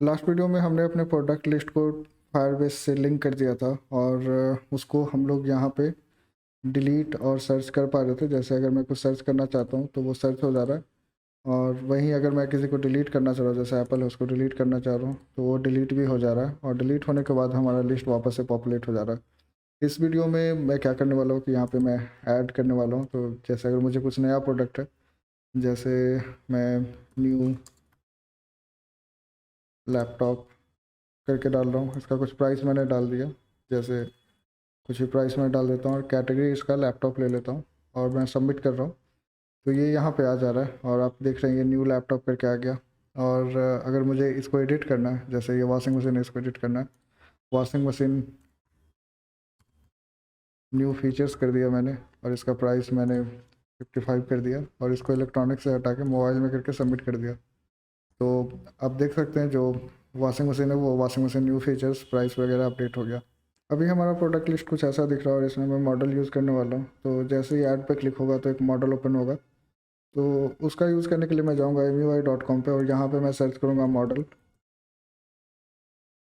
Last video में हमने अपने प्रोडक्ट लिस्ट को फायरबेस से लिंक कर दिया था और उसको हम लोग यहाँ पे डिलीट और सर्च कर पा रहे थे। जैसे अगर मैं कुछ सर्च करना चाहता हूँ तो वो सर्च हो जा रहा है, और वहीं अगर मैं किसी को डिलीट करना चाह रहा हूँ, जैसे एप्पल है उसको डिलीट करना चाह रहा हूँ, तो वो डिलीट भी हो जा रहा है और डिलीट होने के बाद हमारा लिस्ट वापस से पॉपुलेट हो जा रहा है। इस वीडियो में मैं क्या करने वाला हूँ कि यहाँ पे मैं ऐड करने वाला हूँ। तो जैसे अगर मुझे कुछ नया प्रोडक्ट है, जैसे मैं न्यू लैपटॉप करके डाल रहा हूँ, इसका कुछ प्राइस मैंने डाल दिया, जैसे कुछ भी प्राइस मैं डाल देता हूँ और कैटेगरी इसका लैपटॉप ले लेता हूँ और मैं सबमिट कर रहा हूँ। तो ये यहाँ पे आ जा रहा है और आप देख रहे हैं ये न्यू लैपटॉप करके आ गया। और अगर मुझे इसको एडिट करना है, जैसे ये वॉशिंग मशीन है, इसको एडिट करना है, वॉशिंग मशीन न्यू फीचर्स कर दिया मैंने और इसका प्राइस मैंने 55 कर दिया और इसको इलेक्ट्रॉनिक से हटा के मोबाइल में करके सबमिट कर दिया। तो आप देख सकते हैं जो वॉशिंग मशीन है वो washing machine new features price वगैरह अपडेट हो गया। अभी हमारा प्रोडक्ट लिस्ट कुछ ऐसा दिख रहा है और इसमें मैं मॉडल यूज़ करने वाला हूँ। तो जैसे ही ऐड पे क्लिक होगा तो एक मॉडल ओपन होगा। तो उसका यूज़ करने के लिए मैं जाऊँगा MUI.com पे और यहाँ पे मैं सर्च करूँगा मॉडल।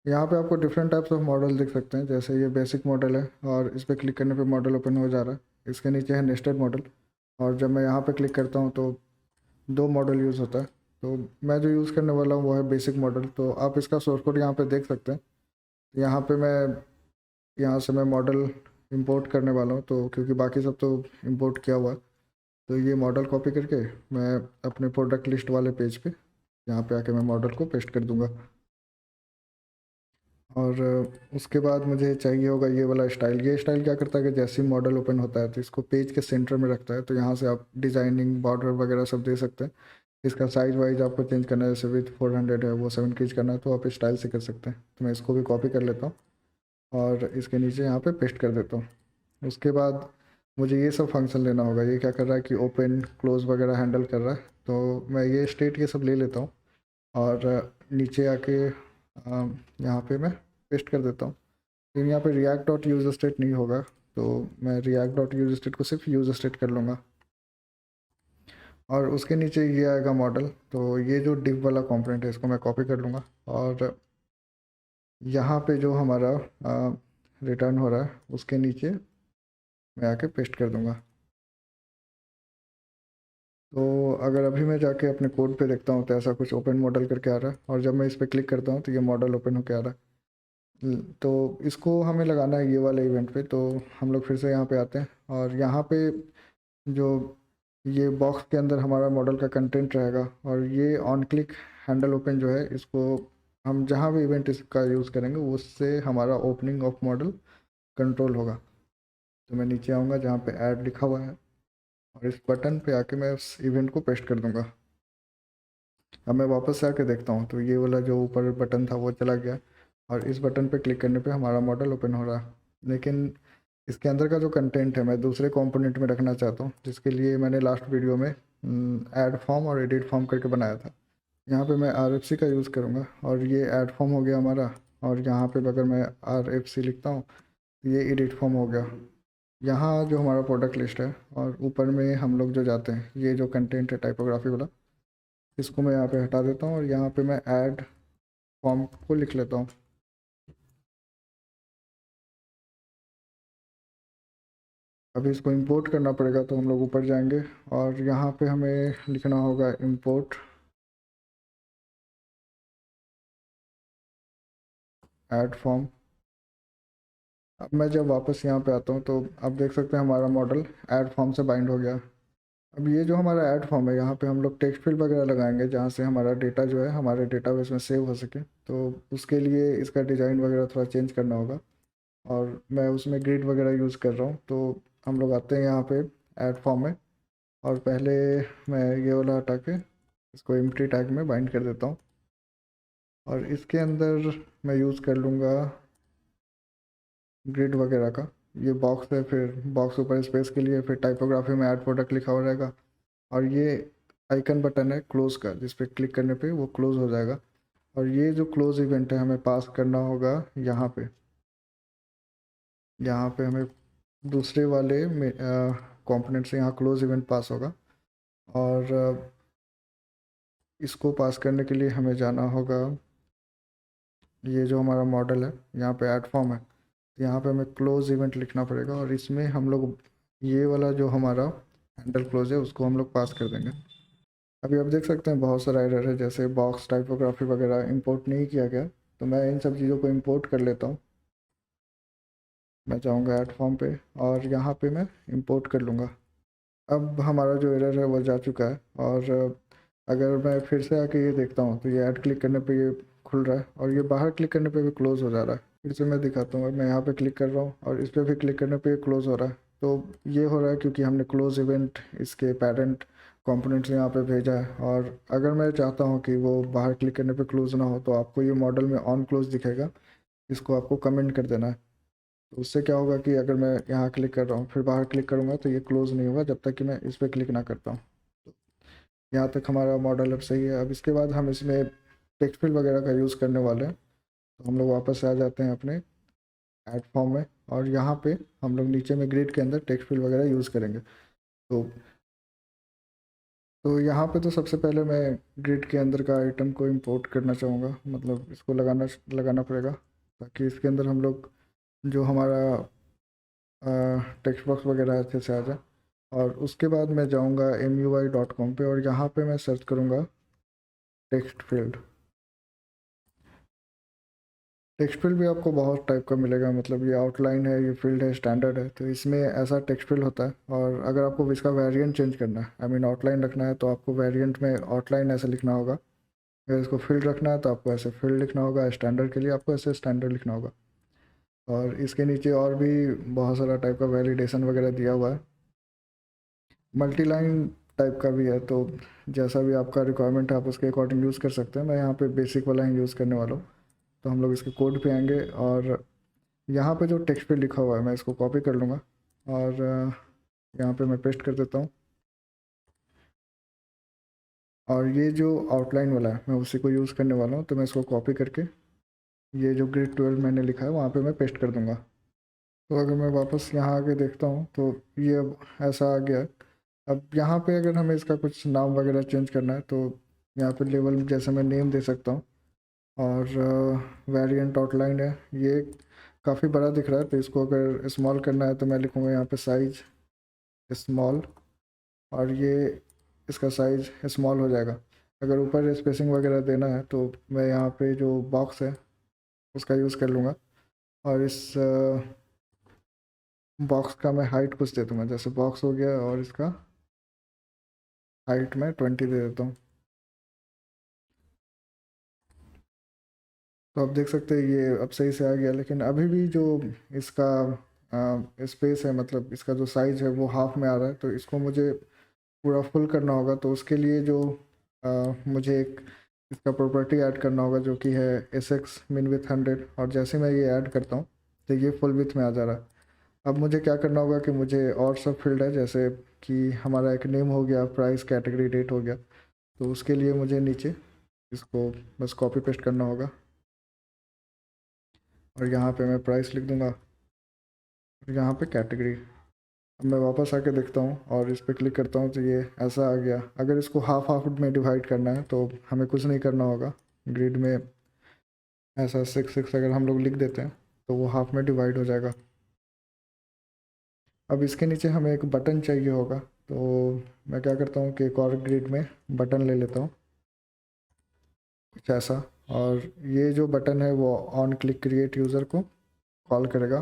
यहाँ पे आपको डिफरेंट टाइप्स ऑफ मॉडल दिख सकते हैं। जैसे ये बेसिक मॉडल है और इस पर क्लिक करने पे मॉडल ओपन हो जा रहा है। इसके नीचे है नेस्टेड मॉडल और जब मैं यहाँ पे क्लिक करता हूँ तो दो मॉडल यूज़ होता है। तो मैं जो यूज़ करने वाला हूँ वो है बेसिक मॉडल। तो आप इसका सोर्स कोड यहाँ पे देख सकते हैं। यहाँ पे मैं यहाँ से मैं मॉडल इंपोर्ट करने वाला हूँ, तो क्योंकि बाकी सब तो इंपोर्ट किया हुआ है। तो ये मॉडल कॉपी करके मैं अपने प्रोडक्ट लिस्ट वाले पेज पे यहाँ पे आके मैं मॉडल को पेस्ट कर दूँगा। और उसके बाद मुझे चाहिए होगा ये वाला स्टाइल। ये स्टाइल क्या करता है कि जैसे ही मॉडल ओपन होता है तो इसको पेज के सेंटर में रखता है। तो यहाँ से आप डिज़ाइनिंग बॉर्डर वगैरह सब दे सकते हैं। इसका साइज़ वाइज आपको चेंज करना है, जैसे विथ 400 है वो 7 इंच करना है तो आप स्टाइल से कर सकते हैं। तो मैं इसको भी कॉपी कर लेता हूँ और इसके नीचे यहाँ पे पेस्ट कर देता हूँ। उसके बाद मुझे ये सब फंक्शन लेना होगा। ये क्या कर रहा है कि ओपन क्लोज वगैरह हैंडल कर रहा है, तो मैं ये स्टेट ये सब ले लेता हूँ और नीचे आके यहाँ पे मैं पेस्ट कर देता हूँ। लेकिन यहाँ पे रिएक्ट डॉट यूज स्टेट नहीं होगा, तो मैं रिएक्ट डॉट यूज स्टेट को सिर्फ यूज स्टेट कर लूँगा। और उसके नीचे ये आएगा मॉडल। तो ये जो डिव वाला कंपोनेंट है इसको मैं कॉपी कर लूँगा और यहाँ पे जो हमारा रिटर्न हो रहा है उसके नीचे मैं आके पेस्ट कर दूँगा। तो अगर अभी मैं जाके अपने कोड पे देखता हूँ तो ऐसा कुछ ओपन मॉडल करके आ रहा है और जब मैं इस पर क्लिक करता हूँ तो ये मॉडल ओपन होकर आ रहा है। तो इसको हमें लगाना है ये वाले इवेंट पे। तो हम लोग फिर से यहाँ पे आते हैं और यहाँ पे जो ये बॉक्स के अंदर हमारा मॉडल का कंटेंट रहेगा और ये ऑन क्लिक हैंडल ओपन जो है इसको हम जहाँ भी इवेंट इसका यूज़ करेंगे उससे हमारा ओपनिंग ऑफ मॉडल कंट्रोल होगा। तो मैं नीचे आऊँगा जहाँ पे ऐड लिखा हुआ है और इस बटन पे आके मैं उस इवेंट को पेस्ट कर दूँगा। अब मैं वापस से आके देखता हूँ तो ये वाला जो ऊपर बटन था वो चला गया और इस बटन पे क्लिक करने पे हमारा मॉडल ओपन हो रहा है। लेकिन इसके अंदर का जो कंटेंट है मैं दूसरे कंपोनेंट में रखना चाहता हूँ, जिसके लिए मैंने लास्ट वीडियो में ऐड फॉर्म और एडिट फॉर्म करके बनाया था। यहाँ पे मैं RFC का यूज़ करूँगा और ये ऐड फॉर्म हो गया हमारा। और यहाँ पे अगर मैं RFC लिखता हूँ तो ये एडिट फॉर्म हो गया। यहाँ जो हमारा प्रोडक्ट लिस्ट है और ऊपर में हम लोग जो जाते हैं ये जो कंटेंट है टाइपोग्राफी वाला, इसको मैं यहाँ पे हटा देता हूँ और यहाँ पे मैं ऐड फॉर्म को लिख लेता हूँ। अभी इसको इंपोर्ट करना पड़ेगा तो हम लोग ऊपर जाएंगे और यहाँ पे हमें लिखना होगा इंपोर्ट ऐड फॉर्म। अब मैं जब वापस यहाँ पे आता हूँ तो आप देख सकते हैं हमारा मॉडल ऐड फॉर्म से बाइंड हो गया। अब ये जो हमारा ऐड फॉर्म है यहाँ पे हम लोग टेक्स्ट फील्ड वगैरह लगाएंगे जहाँ से हमारा डेटा जो है हमारे डेटाबेस में सेव हो सके। तो उसके लिए इसका डिज़ाइन वगैरह थोड़ा चेंज करना होगा और मैं उसमें ग्रिड वगैरह यूज़ कर रहा हूँ। तो हम लोग आते हैं यहाँ पे ऐड फॉर्म में और पहले मैं ये वाला हटा के इसको एम्प्टी टैग में बाइंड कर देता हूँ और इसके अंदर मैं यूज़ कर लूँगा ग्रिड वगैरह का। ये बॉक्स है, फिर बॉक्स ऊपर स्पेस के लिए, फिर टाइपोग्राफी में ऐड प्रोडक्ट लिखा हुआ रहेगा और ये आइकन बटन है क्लोज का, जिस पे क्लिक करने पे वो क्लोज हो जाएगा। और ये जो क्लोज इवेंट है हमें पास करना होगा यहाँ पे। यहाँ पे हमें दूसरे वाले में कंपोनेंट से यहाँ क्लोज इवेंट पास होगा और इसको पास करने के लिए हमें जाना होगा ये जो हमारा मॉडल है यहाँ पे ऐड फॉर्म है, तो यहाँ पे हमें क्लोज इवेंट लिखना पड़ेगा और इसमें हम लोग ये वाला जो हमारा हैंडल क्लोज है उसको हम लोग पास कर देंगे। अभी आप देख सकते हैं बहुत सारा एरर है, जैसे बॉक्स टाइपोग्राफी वगैरह इंपोर्ट नहीं किया गया, तो मैं इन सब चीज़ों को इंपोर्ट कर लेता हूँ। मैं जाऊँगा ऐड फॉर्म पे और यहाँ पे मैं इंपोर्ट कर लूँगा। अब हमारा जो एरर है वो जा चुका है और अगर मैं फिर से आके ये देखता हूँ तो ये ऐड क्लिक करने पे ये खुल रहा है और ये बाहर क्लिक करने पे भी क्लोज़ हो जा रहा है। फिर से मैं दिखाता हूँ, मैं यहाँ पे क्लिक कर रहा हूँ और इस पर भी क्लिक करने पे ये क्लोज़ हो रहा है। तो ये हो रहा है क्योंकि हमने क्लोज इवेंट इसके पेरेंट कंपोनेंट्स यहाँ पे भेजा है, और अगर मैं चाहता हूँ कि वो बाहर क्लिक करने पे क्लोज़ ना हो तो आपको ये मॉडल में ऑन क्लोज दिखेगा, इसको आपको कमेंट कर देना है। तो उससे क्या होगा कि अगर मैं यहाँ क्लिक कर रहा हूँ फिर बाहर क्लिक करूँगा तो ये क्लोज़ नहीं होगा जब तक कि मैं इस पर क्लिक ना करता हूँ। तो यहाँ तक हमारा मॉडल अब सही है। अब इसके बाद हम इसमें टेक्स्ट फील्ड वगैरह का यूज़ करने वाले हैं, तो हम लोग वापस आ जाते हैं अपने ऐड फॉर्म में और यहाँ पे हम लोग नीचे में ग्रिड के अंदर टेक्स्ट फील्ड वगैरह यूज़ करेंगे। तो यहाँ पे तो सबसे पहले मैं ग्रिड के अंदर का आइटम को इंपोर्ट करना चाहूँगा, मतलब इसको लगाना लगाना पड़ेगा ताकि इसके अंदर हम लोग जो हमारा टेक्स्ट बॉक्स वगैरह अच्छे से आ जाए। और उसके बाद मैं जाऊँगा MUI.com पे और यहाँ पे मैं सर्च करूँगा टेक्स्ट फील्ड। टेक्स्ट फील्ड भी आपको बहुत टाइप का मिलेगा, मतलब ये आउटलाइन है, ये फील्ड है, स्टैंडर्ड है, तो इसमें ऐसा टेक्स्ट फील्ड होता है। और अगर आपको इसका वेरिएंट चेंज करना है, आई मीन आउटलाइन रखना है, तो आपको वेरिएंट में आउटलाइन ऐसे लिखना होगा। अगर इसको फील्ड रखना है तो आपको ऐसे फील्ड लिखना होगा, स्टैंडर्ड के लिए आपको ऐसे स्टैंडर्ड लिखना होगा। और इसके नीचे और भी बहुत सारा टाइप का वैलिडेशन वगैरह दिया हुआ है, मल्टी लाइन टाइप का भी है, तो जैसा भी आपका रिक्वायरमेंट है आप उसके अकॉर्डिंग यूज़ कर सकते हैं। मैं यहाँ पे बेसिक वाला ही यूज़ करने वाला हूँ। तो हम लोग इसके कोड पे आएंगे और यहाँ पे जो टेक्स्ट पे लिखा हुआ है मैं इसको कॉपी कर लूँगा और यहाँ पे मैं पेस्ट कर देता हूँ। और ये जो आउटलाइन वाला है मैं उसी को यूज़ करने वाला हूँ, तो मैं इसको कॉपी करके ये जो ग्रेड 12 मैंने लिखा है वहाँ पे मैं पेस्ट कर दूँगा। तो अगर मैं वापस यहाँ आके देखता हूँ तो ये अब ऐसा आ गया है। अब यहाँ पे अगर हमें इसका कुछ नाम वगैरह चेंज करना है तो यहाँ पे लेवल जैसे मैं नेम दे सकता हूँ। और वेरिएंट आउटलाइन है, ये काफ़ी बड़ा दिख रहा है, तो इसको अगर स्मॉल करना है तो मैं लिखूँगा यहाँ पे साइज स्मॉल, और ये इसका साइज स्मॉल हो जाएगा। अगर ऊपर स्पेसिंग वगैरह देना है तो मैं यहाँ पे जो बॉक्स है उसका यूज़ कर लूँगा और इस बॉक्स का मैं हाइट कुछ दे दूँगा, जैसे बॉक्स हो गया और इसका हाइट मैं 20 दे देता हूँ। तो आप देख सकते हैं ये अब सही से आ गया, लेकिन अभी भी जो इसका स्पेस है, मतलब इसका जो साइज़ है वो हाफ में आ रहा है, तो इसको मुझे पूरा फुल करना होगा। तो उसके लिए जो मुझे एक इसका प्रॉपर्टी ऐड करना होगा जो कि है SX min width 100, और जैसे मैं ये ऐड करता हूँ तो ये फुल विथ में आ जा रहा है। अब मुझे क्या करना होगा कि मुझे और सब फील्ड है, जैसे कि हमारा एक नेम हो गया, प्राइस, कैटेगरी, डेट हो गया, तो उसके लिए मुझे नीचे इसको बस कॉपी पेस्ट करना होगा और यहाँ पे मैं प्राइस लिख दूँगा और यहाँ पे कैटेगरी। अब मैं वापस आके देखता हूँ और इस पर क्लिक करता हूँ तो ये ऐसा आ गया। अगर इसको हाफ हाफ में डिवाइड करना है तो हमें कुछ नहीं करना होगा, ग्रिड में ऐसा 6 6 अगर हम लोग लिख देते हैं तो वो हाफ में डिवाइड हो जाएगा। अब इसके नीचे हमें एक बटन चाहिए होगा, तो मैं क्या करता हूँ कि एक और ग्रिड में बटन ले लेता हूँ कुछ ऐसा, और ये जो बटन है वो ऑन क्लिक क्रिएट यूज़र को कॉल करेगा।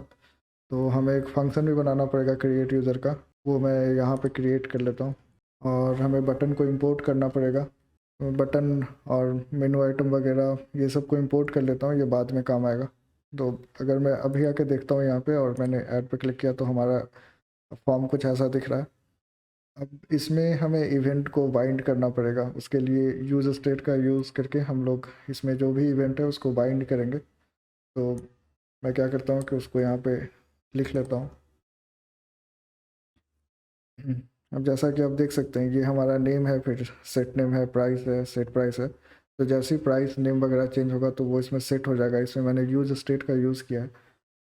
तो हमें एक फंक्शन भी बनाना पड़ेगा क्रिएट यूज़र का, वो मैं यहाँ पे क्रिएट कर लेता हूँ। और हमें बटन को इंपोर्ट करना पड़ेगा, तो बटन और मेनू आइटम वगैरह ये सब को इंपोर्ट कर लेता हूँ, ये बाद में काम आएगा। तो अगर मैं अभी आके देखता हूँ यहाँ पे और मैंने ऐड पे क्लिक किया तो हमारा फॉर्म कुछ ऐसा दिख रहा है। अब इसमें हमें इवेंट को बाइंड करना पड़ेगा, उसके लिए यूज़ स्टेट का यूज़ करके हम लोग इसमें जो भी इवेंट है उसको बाइंड करेंगे। तो मैं क्या करता हूँ कि उसको यहाँ पे लिख लेता हूँ। अब जैसा कि आप देख सकते हैं ये हमारा नेम है, फिर सेट नेम है, प्राइस है, सेट प्राइस है। तो जैसे ही प्राइस नेम वगैरह चेंज होगा तो वो इसमें सेट हो जाएगा। इसमें मैंने यूज़ स्टेट का यूज़ किया है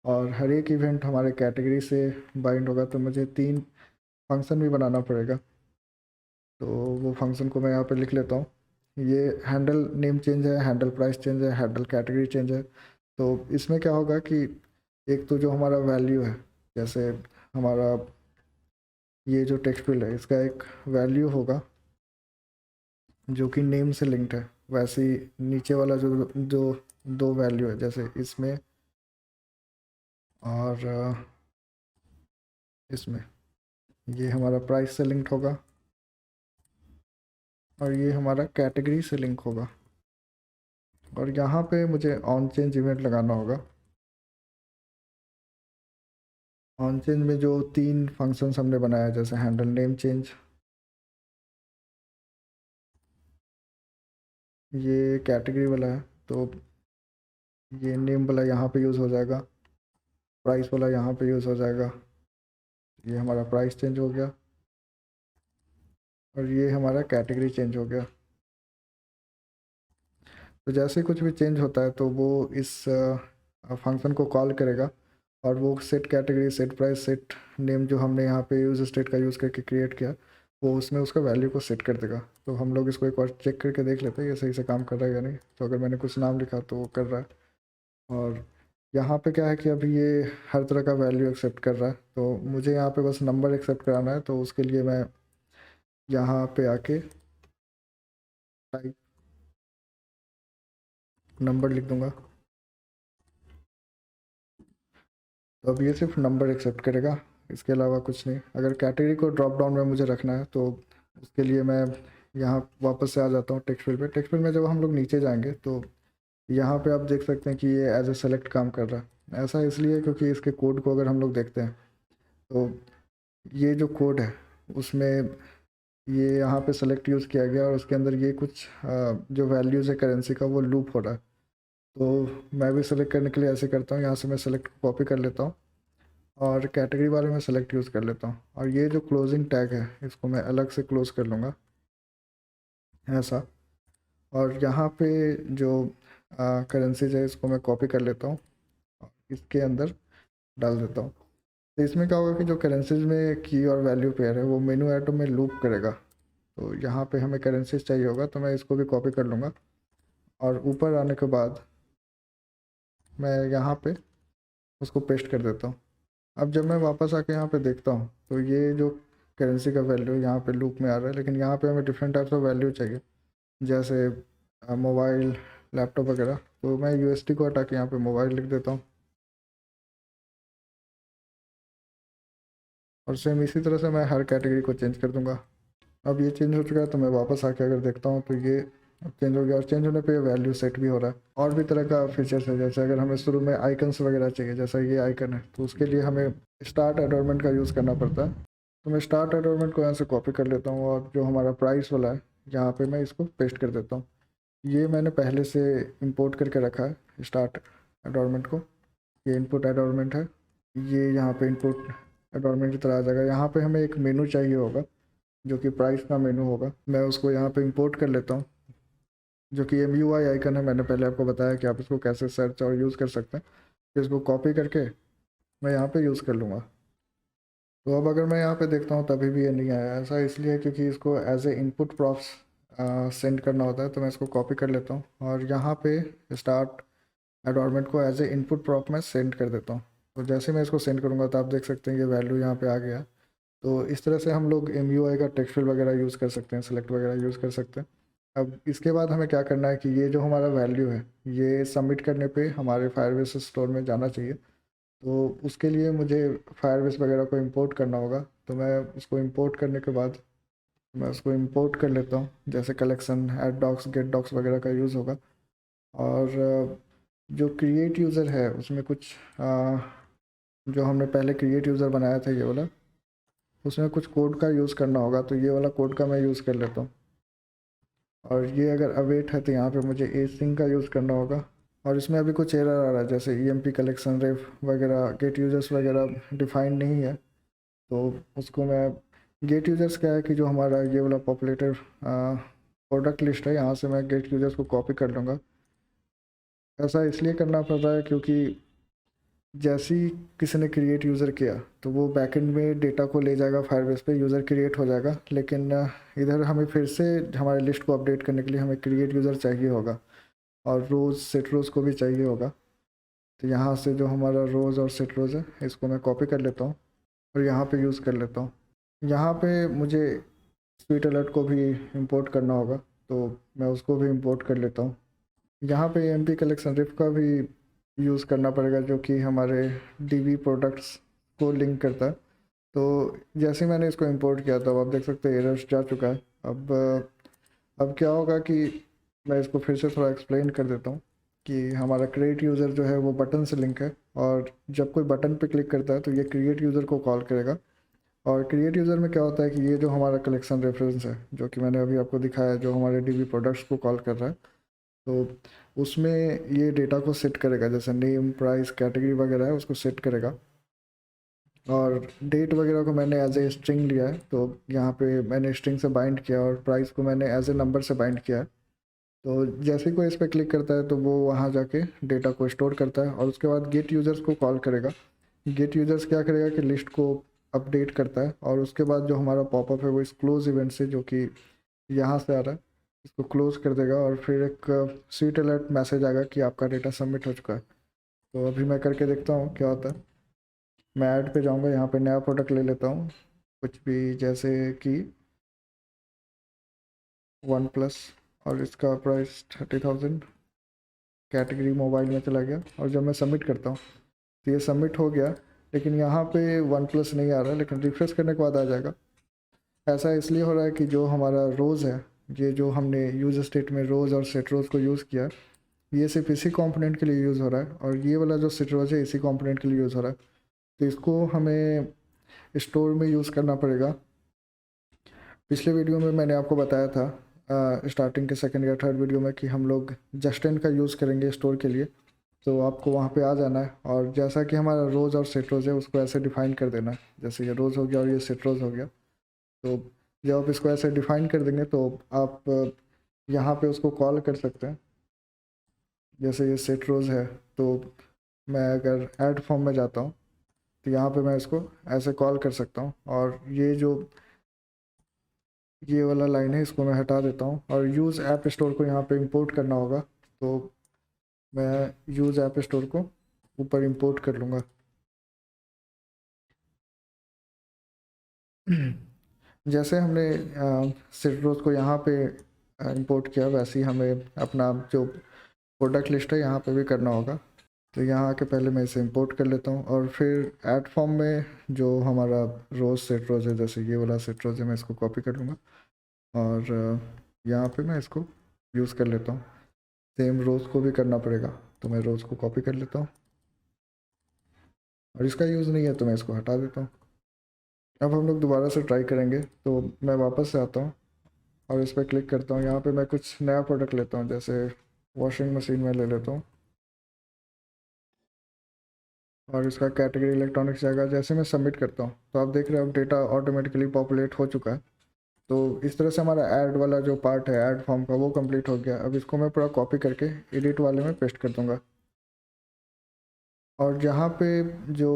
और हर एक इवेंट हमारे कैटेगरी से बाइंड होगा, तो मुझे 3 फंक्शन भी बनाना पड़ेगा। तो वो फंक्शन को मैं यहाँ पे लिख लेता हूँ। ये हैंडल नेम चेंज है, हैंडल प्राइस चेंज है, हैंडल कैटेगरी चेंज है। तो इसमें क्या होगा कि एक तो जो हमारा वैल्यू है, जैसे हमारा ये जो टेक्स्ट फील्ड है इसका एक वैल्यू होगा जो कि नेम से लिंक्ड है, वैसे ही नीचे वाला जो जो दो वैल्यू है जैसे इसमें और इसमें, ये हमारा प्राइस से लिंक्ड होगा और ये हमारा कैटेगरी से लिंक होगा। और यहाँ पे मुझे ऑन चेंज इवेंट लगाना होगा। ऑन चेंज में जो 3 फंक्शंस हमने बनाया जैसे हैंडल नेम चेंज, ये कैटेगरी वाला है तो ये नेम वाला यहाँ पे यूज़ हो जाएगा, प्राइस वाला यहाँ पे यूज़ हो जाएगा। ये हमारा प्राइस चेंज हो गया और ये हमारा कैटेगरी चेंज हो गया। तो जैसे ही कुछ भी चेंज होता है तो वो इस फंक्शन को कॉल करेगा और वो set category, set price, set name जो हमने यहाँ पे यूज़ स्टेट का यूज़ करके क्रिएट किया, वो उसमें उसका वैल्यू को सेट कर देगा। तो हम लोग इसको एक बार चेक करके देख लेते हैं ये सही से काम कर रहा है या नहीं। तो अगर मैंने कुछ नाम लिखा तो वो कर रहा है। और यहाँ पे क्या है कि अभी ये हर तरह का वैल्यू एक्सेप्ट कर रहा है, तो मुझे यहाँ पे बस नंबर एक्सेप्ट कराना है। तो उसके लिए मैं यहाँ पे आके टाइप नंबर लिख दूँगा। तो अब ये सिर्फ नंबर एक्सेप्ट करेगा, इसके अलावा कुछ नहीं। अगर कैटेगरी को ड्रॉप डाउन में मुझे रखना है तो उसके लिए मैं यहाँ वापस से आ जाता हूँ टेक्स्ट फील्ड पे। टेक्स्ट फील्ड में जब हम लोग नीचे जाएंगे तो यहाँ पे आप देख सकते हैं कि ये एज ए सेलेक्ट काम कर रहा है। ऐसा इसलिए क्योंकि इसके कोड को अगर हम लोग देखते हैं तो ये जो कोड है उसमें ये यहाँ पे सेलेक्ट यूज़ किया गया और उसके अंदर ये कुछ जो वैल्यूज़ है करेंसी का वो लूप हो रहा है। तो मैं भी सेलेक्ट करने के लिए ऐसे करता हूँ, यहाँ से मैं सेलेक्ट कॉपी कर लेता हूँ और कैटेगरी वाले में सेलेक्ट यूज़ कर लेता हूँ। और ये जो क्लोजिंग टैग है इसको मैं अलग से क्लोज कर लूँगा ऐसा। और यहाँ पे जो करेंसीज है इसको मैं कॉपी कर लेता हूँ और इसके अंदर डाल देता हूँ। तो इसमें क्या होगा कि जो करेंसीज में की और वैल्यू पेयर है वो मेनू आइटम में लूप करेगा। तो यहाँ पे हमें करेंसीज चाहिए होगा तो मैं इसको भी कॉपी कर लूँगा और ऊपर आने के बाद मैं यहाँ पे उसको पेस्ट कर देता हूँ। अब जब मैं वापस आके यहाँ पे देखता हूँ तो ये जो करेंसी का वैल्यू यहाँ पे लूप में आ रहा है, लेकिन यहाँ पे हमें डिफरेंट टाइप्स ऑफ वैल्यू चाहिए जैसे मोबाइल, लैपटॉप वगैरह। तो मैं यूएसडी को हटा के यहाँ पे मोबाइल लिख देता हूँ और सेम इसी तरह से मैं हर कैटेगरी को चेंज कर दूँगा। अब ये चेंज हो चुका है तो मैं वापस आके अगर देखता हूँ तो ये चेंज हो गया और चेंज होने पे वैल्यू सेट भी हो रहा है। और भी तरह का फीचर्स है जैसे अगर हमें शुरू में आइकन्स वगैरह चाहिए, जैसा ये आइकन है, तो उसके लिए हमें स्टार्ट एडोरमेंट का यूज़ करना पड़ता है। तो मैं स्टार्ट एडोरमेंट को यहाँ से कॉपी कर लेता हूँ और जो हमारा प्राइस वाला है यहाँ पे मैं इसको पेस्ट कर देता हूँ। ये मैंने पहले से इंपोर्ट करके रखा है स्टार्ट एडोरमेंट को। ये इनपुट एडोरमेंट है, ये यहाँ पे इनपुट एडोरमेंट की तरह आ जाएगा। यहाँ पे हमें एक मेनू चाहिए होगा जो कि प्राइस का मेनू होगा। मैं उसको यहाँ पे इंपोर्ट कर लेता हूँ जो कि MUI आइकन है। मैंने पहले आपको बताया कि आप इसको कैसे सर्च और यूज़ कर सकते हैं। तो इसको कॉपी करके मैं यहाँ पे यूज़ कर लूँगा। तो अब अगर मैं यहाँ पे देखता हूँ तभी भी ये नहीं आया। ऐसा इसलिए क्योंकि इसको as a input props send करना होता है। तो मैं इसको कॉपी कर लेता हूँ और यहाँ पे स्टार्ट एडोरमेंट को एज ए इनपुट प्रॉप में सेंड कर देता हूँ। तो जैसे मैं इसको सेंड करूँगा तो आप देख सकते हैं ये वैल्यू यहाँ पे आ गया। तो इस तरह से हम लोग MUI का टेक्स्ट फील्ड वगैरह यूज़ कर सकते हैं, सेलेक्ट वगैरह यूज़ कर सकते हैं। अब इसके बाद हमें क्या करना है कि ये जो हमारा वैल्यू है ये सबमिट करने पे हमारे फायरबेस स्टोर में जाना चाहिए। तो उसके लिए मुझे फायरबेस वगैरह को इंपोर्ट करना होगा। तो मैं उसको इंपोर्ट करने के बाद मैं उसको इंपोर्ट कर लेता हूँ, जैसे collection, add docs, get docs वगैरह का यूज़ होगा। और जो क्रिएट यूज़र है उसमें कुछ जो हमने पहले क्रिएट यूज़र बनाया था ये वाला, उसमें कुछ कोड का यूज़ करना होगा। तो ये वाला कोड का मैं यूज़ कर लेता हूँ। और ये अगर अवेट है तो यहाँ पे मुझे async का यूज़ करना होगा। और इसमें अभी कुछ एरर आ रहा है जैसे EMP कलेक्शन रेफ वगैरह, गेट यूज़र्स वगैरह डिफाइंड नहीं है। तो उसको मैं, गेट यूज़र्स क्या है कि जो हमारा ये वाला पॉपुलेटेड प्रोडक्ट लिस्ट है, यहाँ से मैं गेट यूज़र्स को कॉपी कर लूँगा। ऐसा इसलिए करना पड़ रहा है क्योंकि जैसे ही किसी ने क्रिएट यूज़र किया तो वो बैकएंड में डेटा को ले जाएगा फायरबेस पे, यूज़र क्रिएट हो जाएगा। लेकिन इधर हमें फिर से हमारे लिस्ट को अपडेट करने के लिए हमें क्रिएट यूज़र चाहिए होगा, और रोज़ सेट रोज़ को भी चाहिए होगा। तो यहाँ से जो हमारा रोज़ और सेट रोज़ है, इसको मैं कॉपी कर लेता हूँ और यहाँ पे यूज़ कर लेता हूँ। यहाँ पे मुझे स्वीट अलर्ट को भी इंपोर्ट करना होगा, तो मैं उसको भी इंपोर्ट कर लेता हूँ। यहाँ पे एमपी कलेक्शन रिफ का भी यूज़ करना पड़ेगा, जो कि हमारे डीबी प्रोडक्ट्स को लिंक करता है। तो जैसे ही मैंने इसको इंपोर्ट किया तो आप देख सकते हैं एरर्स जा चुका है। अब क्या होगा कि मैं इसको फिर से थोड़ा एक्सप्लेन कर देता हूँ कि हमारा क्रिएट यूज़र जो है वो बटन से लिंक है, और जब कोई बटन पे क्लिक करता है तो ये क्रिएट यूज़र को कॉल करेगा। और क्रिएट यूज़र में क्या होता है कि ये जो हमारा कलेक्शन रेफरेंस है, जो कि मैंने अभी आपको दिखाया, जो हमारे डीबी प्रोडक्ट्स को कॉल कर रहा है, तो उसमें ये डेटा को सेट करेगा, जैसे नेम, प्राइस, कैटेगरी वगैरह है उसको सेट करेगा। और डेट वगैरह को मैंने एज ए स्ट्रिंग लिया है, तो यहाँ पे मैंने स्ट्रिंग से बाइंड किया, और प्राइस को मैंने एज ए नंबर से बाइंड किया है। तो जैसे ही कोई इस पर क्लिक करता है तो वो वहाँ जाके डेटा को स्टोर करता है, और उसके बाद गेट यूज़र्स को कॉल करेगा। गेट यूज़र्स क्या करेगा कि लिस्ट को अपडेट करता है, और उसके बाद जो हमारा पॉपअप है वो इस क्लोज इवेंट से, जो कि यहाँ से आ रहा है, इसको क्लोज कर देगा, और फिर एक स्वीट अलर्ट मैसेज आएगा कि आपका डेटा सबमिट हो चुका है। तो अभी मैं करके देखता हूँ क्या होता है। मैं ऐड पे जाऊँगा, यहाँ पे नया प्रोडक्ट ले लेता हूँ, कुछ भी, जैसे कि वन प्लस, और इसका प्राइस 30,000, कैटेगरी मोबाइल में चला गया। और जब मैं सबमिट करता हूँ तो ये सबमिट हो गया, लेकिन यहाँ पे वन प्लस नहीं आ रहा है, लेकिन रिफ्रेश करने के बाद आ जाएगा। ऐसा इसलिए हो रहा है कि जो हमारा रोज़ है, ये जो हमने यूज़ स्टेट में रोज़ और सेट रोज़ को यूज़ किया, ये सिर्फ इसी कंपोनेंट के लिए यूज़ हो रहा है, और ये वाला जो सेट रोज़ है इसी कंपोनेंट के लिए यूज़ हो रहा है। तो इसको हमें स्टोर में यूज़ करना पड़ेगा। पिछले वीडियो में मैंने आपको बताया था, स्टार्टिंग के सेकंड या थर्ड वीडियो में, कि हम लोग जस्टिन का यूज़ करेंगे स्टोर के लिए। तो आपको वहाँ पे आ जाना है, और जैसा कि हमारा रोज़ और सेट रोज़ है उसको ऐसे डिफ़ाइन कर देना है, जैसे ये रोज़ हो गया और ये सेट रोज़ हो गया। तो जब आप इसको ऐसे डिफ़ाइन कर देंगे तो आप यहाँ पे उसको कॉल कर सकते हैं। जैसे ये सेट रोज़ है, तो मैं अगर ऐड फॉर्म में जाता हूँ तो यहाँ पे मैं इसको ऐसे कॉल कर सकता हूँ, और ये वाला लाइन है इसको मैं हटा देता हूँ, और यूज़ ऐप स्टोर को यहाँ पे इंपोर्ट करना होगा। तो मैं यूज़ ऐप स्टोर को ऊपर इंपोर्ट कर लूँगा। जैसे हमने सिट्रोस को यहाँ पे इंपोर्ट किया, वैसे ही हमें अपना जो प्रोडक्ट लिस्ट है यहाँ पे भी करना होगा। तो यहाँ आके पहले मैं इसे इंपोर्ट कर लेता हूँ, और फिर ऐड फॉर्म में जो हमारा रोज़ सेट रोज़ है, जैसे ये वाला सेट रोज़ है, मैं इसको कॉपी कर लूँगा, और यहाँ पे मैं इसको यूज़ कर लेता हूँ। सेम रोज़ को भी करना पड़ेगा, तो मैं रोज़ को कॉपी कर लेता हूँ, और इसका यूज़ नहीं है तो मैं इसको हटा देता हूँ। अब हम लोग दोबारा से ट्राई करेंगे, तो मैं वापस से आता हूँ और इस पर क्लिक करता हूँ। यहाँ पे मैं कुछ नया प्रोडक्ट लेता हूँ, जैसे वॉशिंग मशीन में ले लेता हूँ, और इसका कैटेगरी इलेक्ट्रॉनिक्स जाएगा। जैसे मैं सबमिट करता हूँ तो आप देख रहे हो अब डेटा ऑटोमेटिकली पॉपुलेट हो चुका है। तो इस तरह से हमारा ऐड वाला जो पार्ट है ऐड फॉर्म का, वो कंप्लीट हो गया। अब इसको मैं पूरा कॉपी करके एडिट वाले में पेस्ट कर दूँगा, और जहाँ पे जो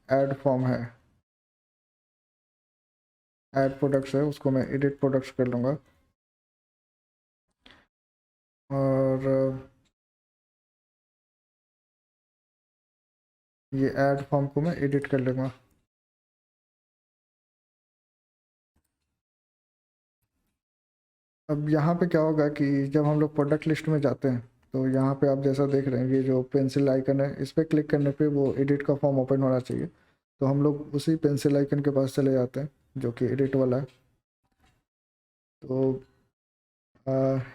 ऐड फॉर्म है, ऐड प्रोडक्ट्स है, उसको मैं एडिट प्रोडक्ट्स कर लूँगा, और ये ऐड फॉर्म को मैं एडिट कर लूँगा। अब यहाँ पे क्या होगा कि जब हम लोग प्रोडक्ट लिस्ट में जाते हैं तो यहाँ पे आप जैसा देख रहे हैं, ये जो पेंसिल आइकन है, इस पर क्लिक करने पे वो एडिट का फॉर्म ओपन होना चाहिए। तो हम लोग उसी पेंसिल आइकन के पास चले जाते हैं जो कि एडिट वाला है। तो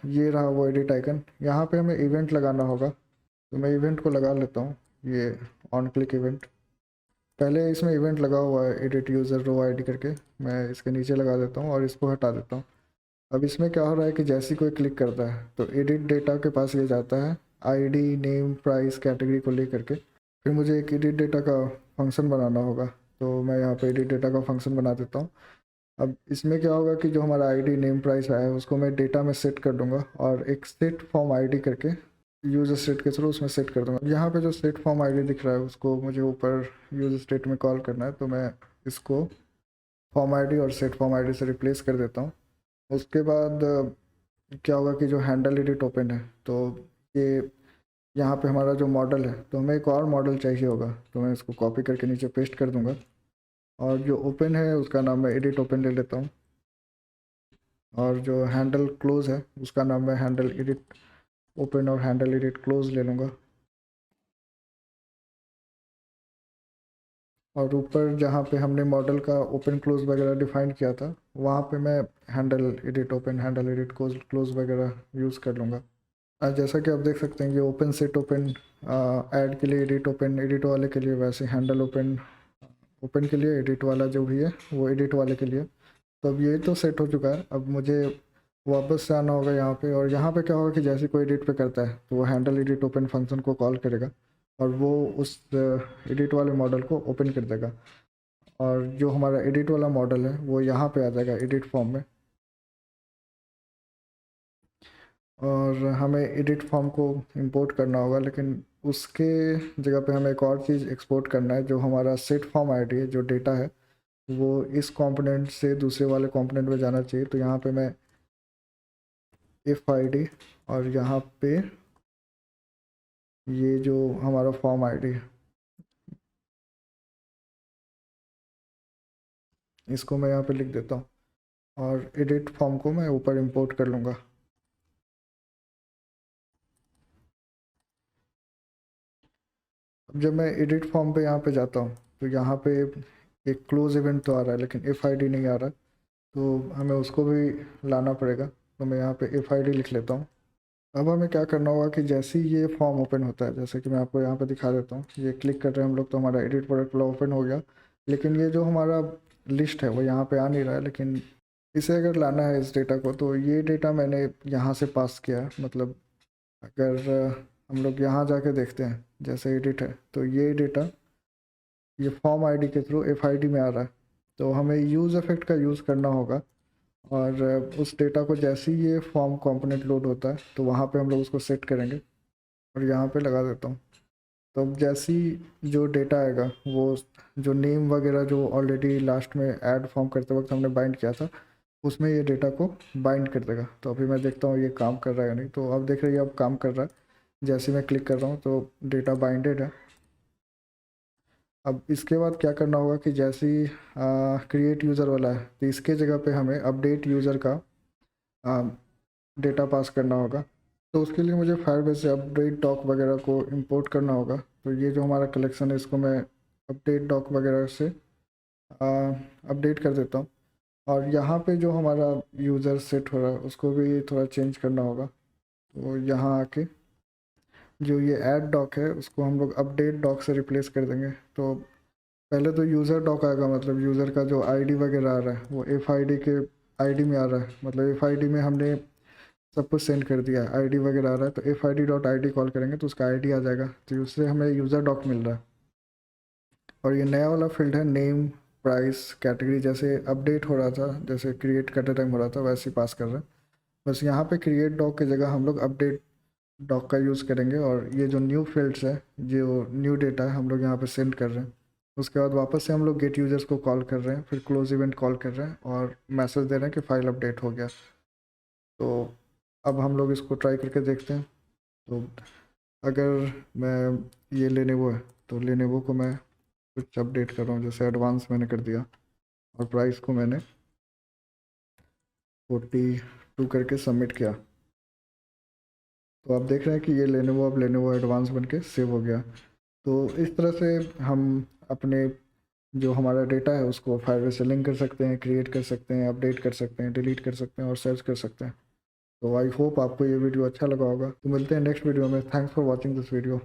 ये रहा वो एडिट आइकन। यहाँ पे हमें इवेंट लगाना होगा, तो मैं इवेंट को लगा लेता हूँ, ये ऑन क्लिक इवेंट। पहले इसमें इवेंट लगा हुआ है एडिट यूज़र रो आईडी करके, मैं इसके नीचे लगा देता हूँ और इसको हटा देता हूँ। अब इसमें क्या हो रहा है कि जैसे ही कोई क्लिक करता है तो एडिट डेटा के पास ये जाता है, आईडी, नेम, प्राइस, कैटेगरी को लेकर के। फिर मुझे एक एडिट डेटा का फंक्शन बनाना होगा, तो मैं यहाँ पे एडिट डेटा का फंक्शन बना देता हूँ। अब इसमें क्या होगा कि जो हमारा आईडी, नेम, प्राइस है उसको मैं डेटा में सेट कर दूँगा, और एक सेट फॉर्म आईडी करके यूज़र स्टेट के थ्रू उसमें सेट कर दूँगा। अब यहाँ पे जो सेट फॉर्म आईडी दिख रहा है उसको मुझे ऊपर यूज़र स्टेट में कॉल करना है, तो मैं इसको फॉर्म आईडी और सेट फॉर्म आईडी से रिप्लेस कर देता हूँ। उसके बाद क्या होगा कि जो हैंडल एडिट ओपन है, तो ये यहाँ पे हमारा जो मॉडल है, तो हमें एक और मॉडल चाहिए होगा, तो मैं इसको कॉपी करके नीचे पेस्ट कर दूँगा। और जो ओपन है उसका नाम मैं एडिट ओपन ले लेता हूँ, और जो हैंडल क्लोज़ है उसका नाम मैं हैंडल एडिट ओपन और हैंडल एडिट क्लोज़ ले लूँगा। और ऊपर जहाँ पे हमने मॉडल का ओपन क्लोज़ वगैरह डिफ़ाइन किया था, वहाँ पे मैं handle edit open handle edit close वगैरह यूज़ कर लूँगा। जैसा कि आप देख सकते हैं कि ओपन सेट ओपन ऐड के लिए एडिट ओपन एडिट वाले के लिए, वैसे हैंडल ओपन ओपन के लिए, एडिट वाला जो भी है वो एडिट वाले के लिए। तो अब ये तो सेट हो चुका है, अब मुझे वापस से आना होगा यहाँ पे। और यहाँ पे क्या होगा कि जैसे कोई एडिट पे करता है तो वो हैंडल एडिट ओपन फंक्शन को कॉल करेगा और वो उस एडिट वाले मॉडल को ओपन कर देगा। और जो हमारा एडिट वाला मॉडल है वो यहाँ पे आ जाएगा एडिट फॉर्म में। और हमें एडिट फॉर्म को इंपोर्ट करना होगा, लेकिन उसके जगह पे हमें एक और चीज़ एक्सपोर्ट करना है। जो हमारा सेट फॉर्म आईडी है, जो डेटा है, वो इस कंपोनेंट से दूसरे वाले कंपोनेंट में जाना चाहिए। तो यहाँ पे मैं इफ़ आईडी और यहाँ पे ये जो हमारा फॉर्म आईडी है इसको मैं यहाँ पे लिख देता हूँ, और एडिट फॉर्म को मैं ऊपर इंपोर्ट कर लूँगा। अब जब मैं एडिट फॉर्म पे यहाँ पे जाता हूँ तो यहाँ पे एक क्लोज इवेंट तो आ रहा है, लेकिन इफ़ आईडी नहीं आ रहा, तो हमें उसको भी लाना पड़ेगा। तो मैं यहाँ पे इफ़ आईडी लिख लेता हूँ। अब हमें क्या करना होगा कि जैसे ही ये फॉर्म ओपन होता है, जैसे कि मैं आपको यहाँ पे दिखा देता हूँ, ये क्लिक कर रहे हैं हम लोग तो हमारा एडिट प्रोडक्ट वाला ओपन हो गया। लेकिन ये जो हमारा लिस्ट है वो यहाँ पे आ नहीं रहा है। लेकिन इसे अगर लाना है इस डेटा को, तो ये डेटा मैंने यहाँ से पास किया है। मतलब अगर हम लोग यहाँ जाके देखते हैं, जैसे एडिट है, तो ये डेटा ये फॉर्म आईडी के थ्रू एफ आईडी में आ रहा है। तो हमें यूज़ इफेक्ट का यूज़ करना होगा, और उस डेटा को जैसे ही ये फॉर्म कंपोनेंट लोड होता है तो वहाँ पे हम लोग उसको सेट करेंगे। और यहाँ पे लगा देता हूँ। तो अब जैसी जो डेटा आएगा, वो जो नेम वगैरह जो ऑलरेडी लास्ट में ऐड फॉर्म करते वक्त हमने बाइंड किया था, उसमें ये डेटा को बाइंड कर देगा। तो अभी मैं देखता हूँ ये काम कर रहा है या नहीं। तो अब देख रही है अब काम कर रहा है। जैसे मैं क्लिक कर रहा हूँ तो डेटा बाइंडेड है। अब इसके बाद क्या करना होगा कि जैसे ही क्रिएट यूज़र वाला है, तो इसके जगह पे हमें अपडेट यूज़र का डेटा पास करना होगा। तो उसके लिए मुझे फायरबेस से अपडेट डॉक वगैरह को इंपोर्ट करना होगा। तो ये जो हमारा कलेक्शन है इसको मैं अपडेट डॉक वगैरह से अपडेट कर देता हूँ। और यहाँ पे जो हमारा यूज़र सेट हो रहा है उसको भी थोड़ा चेंज करना होगा। तो यहाँ आके जो ये ऐड डॉक है उसको हम लोग अपडेट डॉक से रिप्लेस कर देंगे। तो पहले तो यूज़र डॉक आएगा, मतलब यूज़र का जो आईडी वगैरह आ रहा है वो एफ आईडी के आईडी में आ रहा है। मतलब एफ आईडी में हमने सब कुछ सेंड कर दिया है, आईडी वगैरह आ रहा है। तो F I D dot I D call करेंगे तो उसका आईडी आ जाएगा, तो उससे हमें यूज़र डॉक मिल रहा है। और ये नया वाला फील्ड है नेम प्राइस कैटेगरी, जैसे अपडेट हो रहा था, जैसे क्रिएट करते टाइम हो रहा था, वैसे ही पास कर रहे हैं। बस यहाँ पे क्रिएट डॉक की जगह हम लोग अपडेट डॉक का यूज़ करेंगे। और ये जो न्यू फील्ड्स है, जो न्यू डेटा है, हम लोग यहाँ पे सेंड कर रहे हैं। उसके बाद वापस से हम लोग गेट यूजर्स को कॉल कर रहे हैं, फिर क्लोज इवेंट कॉल कर रहे हैं और मैसेज दे रहे हैं कि फाइल अपडेट हो गया। तो अब हम लोग इसको ट्राई करके देखते हैं। तो अगर मैं ये लेनेवो है तो लेनेवो को मैं कुछ अपडेट कर रहा हूँ, जैसे एडवांस मैंने कर दिया और प्राइस को मैंने 42 करके सबमिट किया। तो आप देख रहे हैं कि ये लेनेवो अब लेनेवो एडवांस बन के सेव हो गया। तो इस तरह से हम अपने जो हमारा डेटा है उसको फाइवर से लिंक कर सकते हैं, क्रिएट कर सकते हैं, अपडेट कर सकते हैं, डिलीट कर सकते हैं और सर्च कर सकते हैं। तो आई होप आपको ये वीडियो अच्छा लगा होगा। तो मिलते हैं नेक्स्ट वीडियो में। Thanks for watching this video.